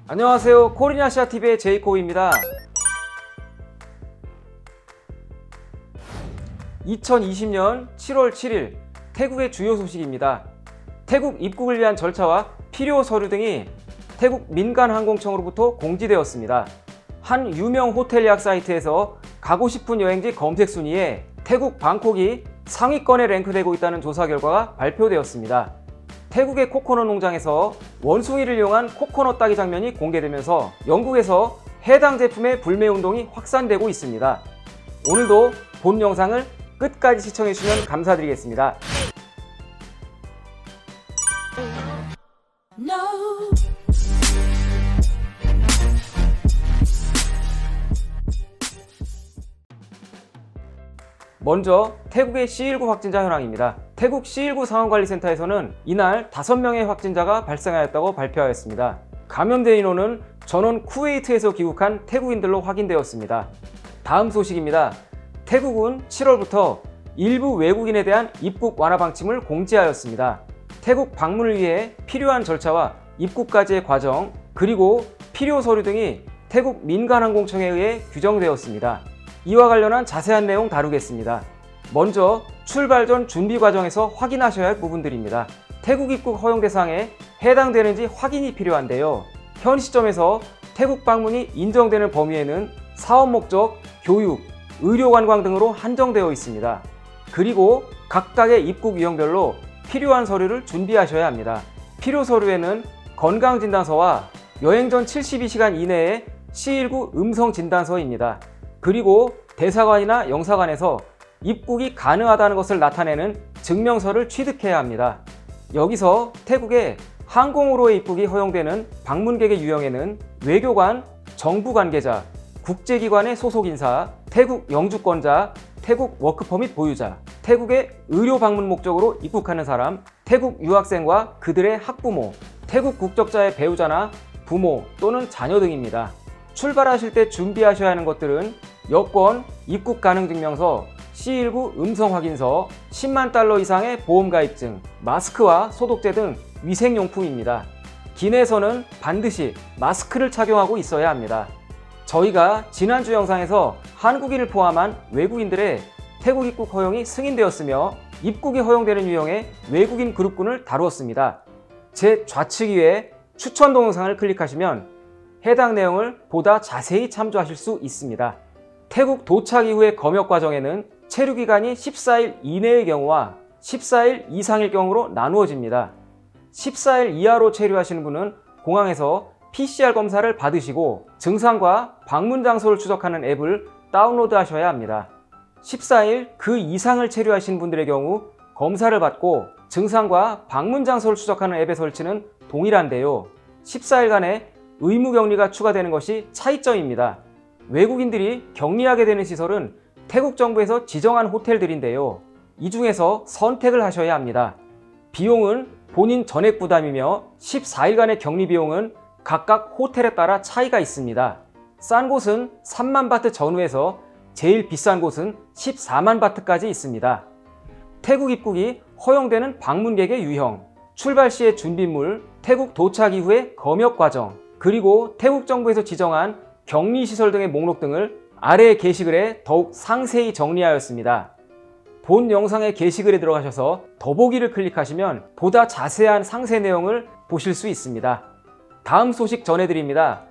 안녕하세요. 코리나시아TV의 제이콥입니다. 2020년 7월 7일 태국의 주요 소식입니다. 태국 입국을 위한 절차와 필요 서류 등이 태국 민간항공청으로부터 공지되었습니다. 한 유명 호텔 예약 사이트에서 가고 싶은 여행지 검색 순위에 태국 방콕이 상위권에 랭크되고 있다는 조사 결과가 발표되었습니다. 태국의 코코넛 농장에서 원숭이를 이용한 코코넛 따기 장면이 공개되면서 영국에서 해당 제품의 불매 운동이 확산되고 있습니다. 오늘도 본 영상을 끝까지 시청해주시면 감사드리겠습니다. 먼저 태국의 C19 확진자 현황입니다. 태국 C19 상황관리센터에서는 이날 5명의 확진자가 발생하였다고 발표하였습니다. 감염된 인원은 전원 쿠웨이트에서 귀국한 태국인들로 확인되었습니다. 다음 소식입니다. 태국은 7월부터 일부 외국인에 대한 입국 완화 방침을 공지하였습니다. 태국 방문을 위해 필요한 절차와 입국까지의 과정, 그리고 필요 서류 등이 태국 민간항공청에 의해 규정되었습니다. 이와 관련한 자세한 내용 다루겠습니다. 먼저 출발 전 준비 과정에서 확인하셔야 할 부분들입니다. 태국 입국 허용 대상에 해당되는지 확인이 필요한데요. 현 시점에서 태국 방문이 인정되는 범위에는 사업 목적, 교육, 의료 관광 등으로 한정되어 있습니다. 그리고 각각의 입국 유형별로 필요한 서류를 준비하셔야 합니다. 필요 서류에는 건강진단서와 여행 전 72시간 이내의 C19 음성 진단서입니다. 그리고 대사관이나 영사관에서 입국이 가능하다는 것을 나타내는 증명서를 취득해야 합니다. 여기서 태국에 항공으로의 입국이 허용되는 방문객의 유형에는 외교관, 정부 관계자, 국제기관의 소속 인사, 태국 영주권자, 태국 워크퍼밋 보유자, 태국의 의료 방문 목적으로 입국하는 사람, 태국 유학생과 그들의 학부모, 태국 국적자의 배우자나 부모 또는 자녀 등입니다. 출발하실 때 준비하셔야 하는 것들은 여권, 입국 가능 증명서, C19 음성 확인서, 10만 달러 이상의 보험 가입증, 마스크와 소독제 등 위생용품입니다. 기내에서는 반드시 마스크를 착용하고 있어야 합니다. 저희가 지난주 영상에서 한국인을 포함한 외국인들의 태국 입국 허용이 승인되었으며 입국이 허용되는 유형의 외국인 그룹군을 다루었습니다. 제 좌측 위에 추천 동영상을 클릭하시면 해당 내용을 보다 자세히 참조하실 수 있습니다. 태국 도착 이후의 검역 과정에는 체류 기간이 14일 이내의 경우와 14일 이상일 경우로 나누어집니다. 14일 이하로 체류하시는 분은 공항에서 PCR 검사를 받으시고 증상과 방문 장소를 추적하는 앱을 다운로드 하셔야 합니다. 14일 그 이상을 체류하신 분들의 경우 검사를 받고 증상과 방문 장소를 추적하는 앱의 설치는 동일한데요. 14일간의 의무 격리가 추가되는 것이 차이점입니다. 외국인들이 격리하게 되는 시설은 태국 정부에서 지정한 호텔들인데요. 이 중에서 선택을 하셔야 합니다. 비용은 본인 전액 부담이며 14일간의 격리 비용은 각각 호텔에 따라 차이가 있습니다. 싼 곳은 3만 바트 전후에서 제일 비싼 곳은 14만 바트까지 있습니다. 태국 입국이 허용되는 방문객의 유형, 출발 시의 준비물, 태국 도착 이후의 검역 과정, 그리고 태국 정부에서 지정한 격리시설 등의 목록 등을 아래의 게시글에 더욱 상세히 정리하였습니다. 본 영상의 게시글에 들어가셔서 더보기를 클릭하시면 보다 자세한 상세 내용을 보실 수 있습니다. 다음 소식 전해드립니다.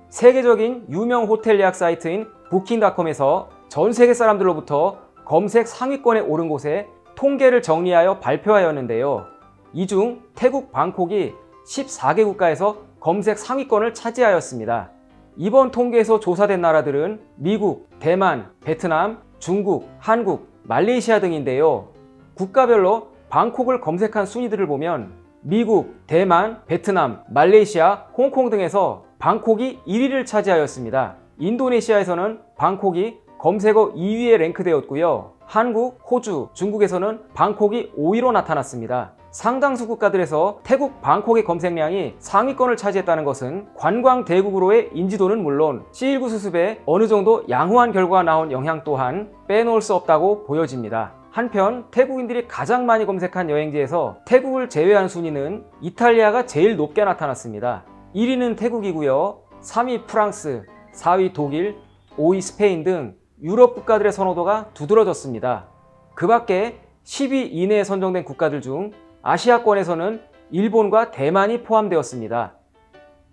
세계적인 유명 호텔 예약 사이트인 부킹닷컴에서 전 세계 사람들로부터 검색 상위권에 오른 곳의 통계를 정리하여 발표하였는데요. 이 중 태국 방콕이 14개 국가에서 검색 상위권을 차지하였습니다. 이번 통계에서 조사된 나라들은 미국, 대만, 베트남, 중국, 한국, 말레이시아 등인데요. 국가별로 방콕을 검색한 순위들을 보면 미국, 대만, 베트남, 말레이시아, 홍콩 등에서 방콕이 1위를 차지하였습니다. 인도네시아에서는 방콕이 검색어 2위에 랭크되었고요. 한국, 호주, 중국에서는 방콕이 5위로 나타났습니다. 상당수 국가들에서 태국 방콕의 검색량이 상위권을 차지했다는 것은 관광 대국으로의 인지도는 물론 C19 수습에 어느 정도 양호한 결과가 나온 영향 또한 빼놓을 수 없다고 보여집니다. 한편 태국인들이 가장 많이 검색한 여행지에서 태국을 제외한 순위는 이탈리아가 제일 높게 나타났습니다. 1위는 태국이고요. 3위 프랑스, 4위 독일, 5위 스페인 등 유럽 국가들의 선호도가 두드러졌습니다. 그 밖에 10위 이내에 선정된 국가들 중 아시아권에서는 일본과 대만이 포함되었습니다.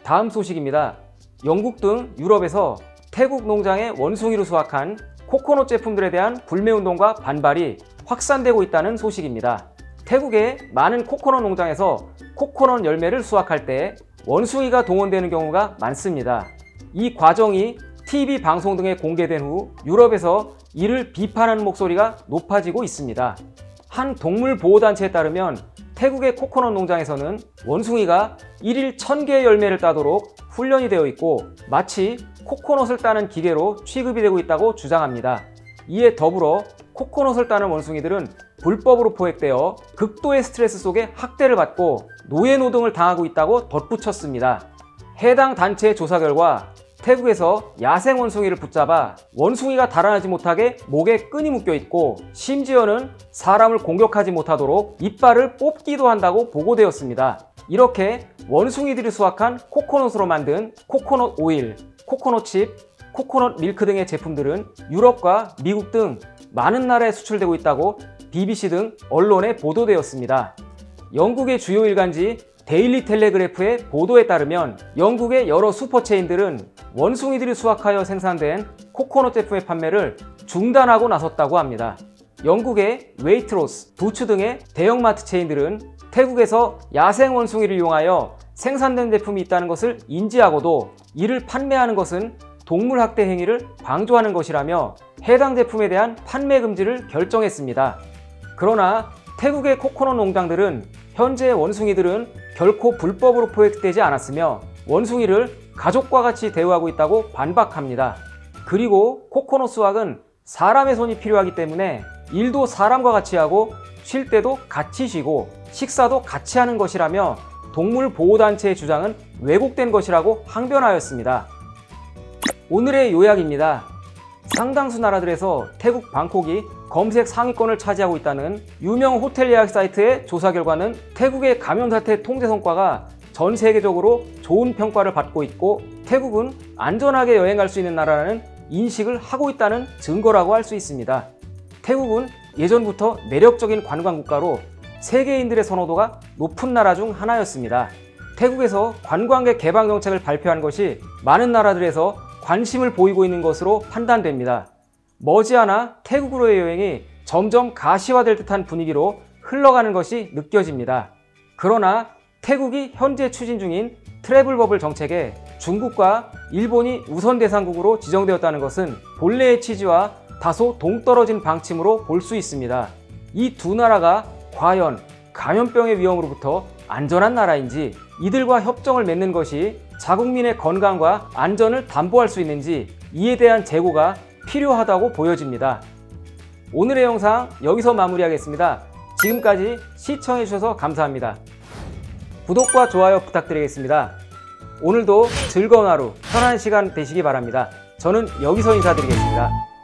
다음 소식입니다. 영국 등 유럽에서 태국 농장의 원숭이로 수확한 코코넛 제품들에 대한 불매운동과 반발이 확산되고 있다는 소식입니다. 태국의 많은 코코넛 농장에서 코코넛 열매를 수확할 때 원숭이가 동원되는 경우가 많습니다. 이 과정이 TV 방송 등에 공개된 후 유럽에서 이를 비판하는 목소리가 높아지고 있습니다. 한 동물보호단체에 따르면 태국의 코코넛 농장에서는 원숭이가 1일 1000개의 열매를 따도록 훈련이 되어 있고 마치 코코넛을 따는 기계로 취급이 되고 있다고 주장합니다. 이에 더불어 코코넛을 따는 원숭이들은 불법으로 포획되어 극도의 스트레스 속에 학대를 받고 노예노동을 당하고 있다고 덧붙였습니다. 해당 단체의 조사 결과 태국에서 야생 원숭이를 붙잡아 원숭이가 달아나지 못하게 목에 끈이 묶여 있고 심지어는 사람을 공격하지 못하도록 이빨을 뽑기도 한다고 보고되었습니다. 이렇게 원숭이들이 수확한 코코넛으로 만든 코코넛 오일, 코코넛 칩, 코코넛 밀크 등의 제품들은 유럽과 미국 등 많은 나라에 수출되고 있다고 BBC 등 언론에 보도되었습니다. 영국의 주요 일간지 데일리 텔레그래프의 보도에 따르면 영국의 여러 슈퍼체인들은 원숭이들이 수확하여 생산된 코코넛 제품의 판매를 중단하고 나섰다고 합니다. 영국의 웨이트로스, 부츠 등의 대형마트 체인들은 태국에서 야생 원숭이를 이용하여 생산된 제품이 있다는 것을 인지하고도 이를 판매하는 것은 동물 학대 행위를 방조하는 것이라며 해당 제품에 대한 판매 금지를 결정했습니다. 그러나 태국의 코코넛 농장들은 현재 원숭이들은 결코 불법으로 포획되지 않았으며 원숭이를 가족과 같이 대우하고 있다고 반박합니다. 그리고 코코넛 수확은 사람의 손이 필요하기 때문에 일도 사람과 같이 하고 쉴 때도 같이 쉬고 식사도 같이 하는 것이라며 동물보호단체의 주장은 왜곡된 것이라고 항변하였습니다. 오늘의 요약입니다. 상당수 나라들에서 태국 방콕이 검색 상위권을 차지하고 있다는 유명 호텔 예약 사이트의 조사 결과는 태국의 감염 사태 통제 성과가 전 세계적으로 좋은 평가를 받고 있고 태국은 안전하게 여행할 수 있는 나라라는 인식을 하고 있다는 증거라고 할 수 있습니다. 태국은 예전부터 매력적인 관광 국가로 세계인들의 선호도가 높은 나라 중 하나였습니다. 태국에서 관광객 개방 정책을 발표한 것이 많은 나라들에서 관심을 보이고 있는 것으로 판단됩니다. 머지않아 태국으로의 여행이 점점 가시화될 듯한 분위기로 흘러가는 것이 느껴집니다. 그러나 태국이 현재 추진 중인 트래블 버블 정책에 중국과 일본이 우선 대상국으로 지정되었다는 것은 본래의 취지와 다소 동떨어진 방침으로 볼 수 있습니다. 이 두 나라가 과연 감염병의 위험으로부터 안전한 나라인지 이들과 협정을 맺는 것이 자국민의 건강과 안전을 담보할 수 있는지 이에 대한 재고가 필요하다고 보여집니다. 오늘의 영상 여기서 마무리하겠습니다. 지금까지 시청해주셔서 감사합니다. 구독과 좋아요 부탁드리겠습니다. 오늘도 즐거운 하루, 편안한 시간 되시기 바랍니다. 저는 여기서 인사드리겠습니다.